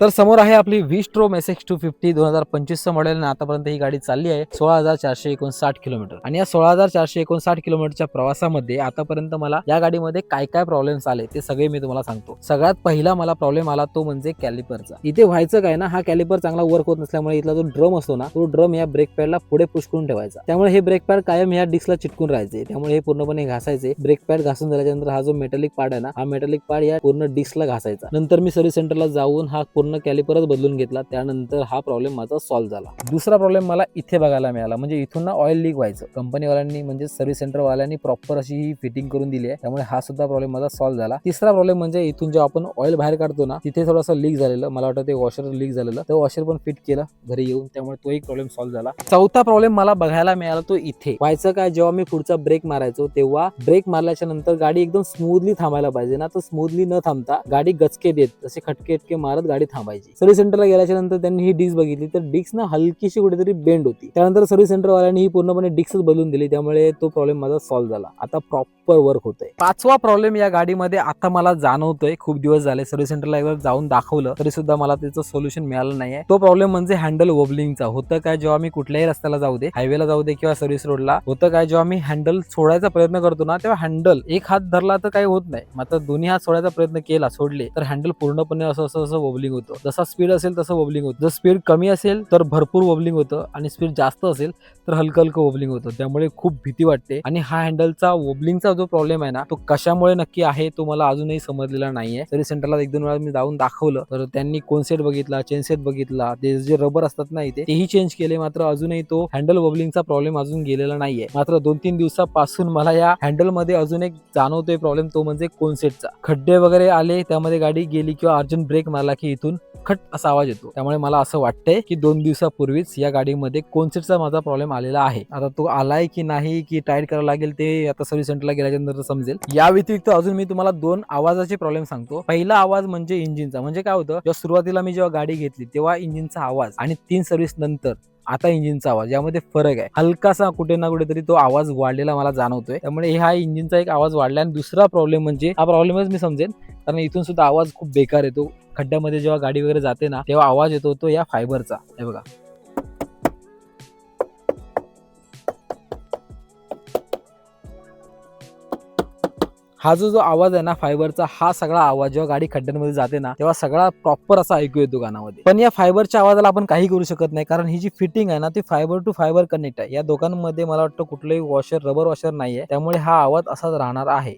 तर समोर आहे आपली V-Strom SX250 2025 मॉडेल आणि आतापर्यंत ही गाडी चालली आहे 16,459 किलोमीटर। आणि या 16,459 किलोमीटरच्या प्रवासामध्ये आतापर्यंत मला या गाडीमध्ये काय काय प्रॉब्लेम्स आले ते सगळे मी तुम्हाला सांगतो। सगळ्यात पहिला मला प्रॉब्लेम आला तो म्हणजे कॅलिपरचा। इथे व्हायचं काय ना, हा कॅलिपर चांगला वर्क होत नसल्यामुळे इथला जो ड्रम असतो ना, तो ड्रम या ब्रेक पॅडला पुढे पुश करून ठेवायचा, त्यामुळे हे ब्रेक पॅड कायम या डिस्कला चिटकून राहायचे, त्यामुळे हे पूर्णपणे घासायचे। ब्रेक पॅड घासून झाल्यानंतर हा जो मेटलिक पार्ट आहे ना, हा मेटलिक पार्ट या पूर्ण डिस्कला घासायचा। नंतर मी सर्व्हिस सेंटरला जाऊन हा पूर्ण कॅलिपरच बदलून घेतला, त्यानंतर हा प्रॉब्लेम माझा सॉल्व्ह झाला। दुसरा प्रॉब्लेम मला इथे बघायला मिळाला, म्हणजे इथून ना ऑइल लीक व्हायचं। कंपनीवाल्यांनी म्हणजे सर्व्हिस सेंटर वाल्यांनी प्रॉपर अशी ही फिटिंग करून दिली आहे, त्यामुळे हा सुद्धा प्रॉब्लेम माझा सॉल्व्ह झाला। तिसरा प्रॉब्लेम म्हणजे इथून जेव्हा आपण ऑइल बाहेर काढतो ना, तिथे थोडासा लीक झालेलं, मला वाटतं ते वॉशर लीक झालेलं, तो वॉशर पण फिट केला घरी येऊन, त्यामुळे तो एक प्रॉब्लेम सॉल्व्ह झाला। चौथा प्रॉब्लेम मला बघायला मिळाला तो इथे व्हायचं काय, जेव्हा मी पुढचा ब्रेक मारायचो तेव्हा ब्रेक मारल्याच्या नंतर गाडी एकदम स्मूथली थांबायला पाहिजे ना, तर स्मूथली न थांबता गाडी गचके देत जसे खटके मारत गाडी थांबायची। सर्व्हिस सेंटरला गेल्याच्या नंतर त्यांनी ही डिस्क बघितली, तर डिस्क ना हलकीशी कुठेतरी बेंड होती। त्यानंतर सर्व्हिस सेंटर वाल्यांनी ही पूर्णपणे डिस्कच बदलून दिली, त्यामुळे तो प्रॉब्लेम माझा सॉल्व्ह झाला। आता प्रॉपर वर्क होतंय। पाचवा प्रॉब्लेम या गाडीमध्ये आता मला जाणवतोय, खूप दिवस झाले सर्व्हिस सेंटरला एकदा जाऊन दाखवलं तरी सुद्धा मला त्याचं सोल्युशन मिळालं नाहीये। तो प्रॉब्लेम म्हणजे हँडल वोबलिंगचा। होतं काय, जेव्हा मी कुठल्याही रस्त्याला जाऊ दे, हायवेला जाऊ दे किंवा सर्व्हिस रोडला, होतं काय, जेव्हा मी हँडल सोडायचा प्रयत्न करतो ना, तेव्हा हँडल एक हात धरला तर काही होत नाही, मात्र दोन्ही हात सोडायचा प्रयत्न केला, सोडले तर हँडल पूर्णपणे असं वोबलिंग होतं। जसा स्पीड असेल तसं वोबलिंग होतं। जर स्पीड कमी असेल तर भरपूर वोबलिंग होतं आणि स्पीड जास्त असेल तर हलकं वोबलिंग होतं, त्यामुळे खूप भीती वाटते। आणि हा हँडलचा वोबलिंगचा जो प्रॉब्लेम आहे ना, तो कशामुळे नक्की आहे तो मला अजूनही समजलेला नाहीये। सर्व्हिस सेंटरला एक दोन वेळा मी जाऊन दाखवलं, तर त्यांनी कोन सेट बघितला, चेन सेट बघितला, ते जे रबर असतात ना इथे तेही चेंज केले, मात्र अजूनही तो हँडल वोबलिंगचा प्रॉब्लेम अजून गेलेला नाहीये। मात्र 2-3 दिवसापासून मला या हँडल मध्ये अजून एक जाणवतोय प्रॉब्लेम, तो म्हणजे कोन सेटचा। खड्डे वगैरे आले, त्यामध्ये गाडी गेली किंवा अर्जंट ब्रेक मारला की इथून खट असा आवाज येतो, त्यामुळे मला असं वाटतंय की 2 दिवसापूर्वीच या गाडीमध्ये कोनसेटचा माझा प्रॉब्लेम आलेला आहे। आता तो आलाय की नाही की टाईट करावं लागेल ते आता सर्व्हिस सेंटरला गेल्याच्या नंतर समजेल। या व्यतिरिक्त अजून मी तुम्हाला 2 आवाजाचे प्रॉब्लेम सांगतो। पहिला आवाज म्हणजे इंजिनचा। म्हणजे काय होतं, जेव्हा सुरुवातीला मी जेव्हा गाडी घेतली तेव्हा इंजिनचा आवाज आणि 3 सर्व्हिस नंतर आता इंजिनचा आवाज, यामध्ये फरक आहे। हलकासा कुठे ना कुठेतरी तो आवाज वाढलेला मला जाणवतोय, त्यामुळे हा इंजिनचा एक आवाज वाढला। आणि दुसरा प्रॉब्लेम म्हणजे, हा प्रॉब्लेमच मी समजेन कारण इथून सुद्धा आवाज खूप बेकार येतो। खड्ड्यामध्ये जेव्हा गाडी वगैरे जाते ना, तेव्हा आवाज येतो तो या फायबरचा। हे बघा, हा जो आवाज आहे ना फायबरचा, हा सगळा आवाज जेव्हा गाडी खड्ड्यांमध्ये जाते ना, तेव्हा सगळा प्रॉपर असा ऐकू येतो कानामध्ये। पण या फायबरच्या आवाजाला आपण काही करू शकत नाही, कारण ही जी फिटिंग आहे ना ती फायबर टू फायबर कनेक्ट आहे। या दोघांमध्ये मला वाटतं कुठलंही वॉशर, रबर वॉशर नाहीये, त्यामुळे हा आवाज असाच राहणार आहे।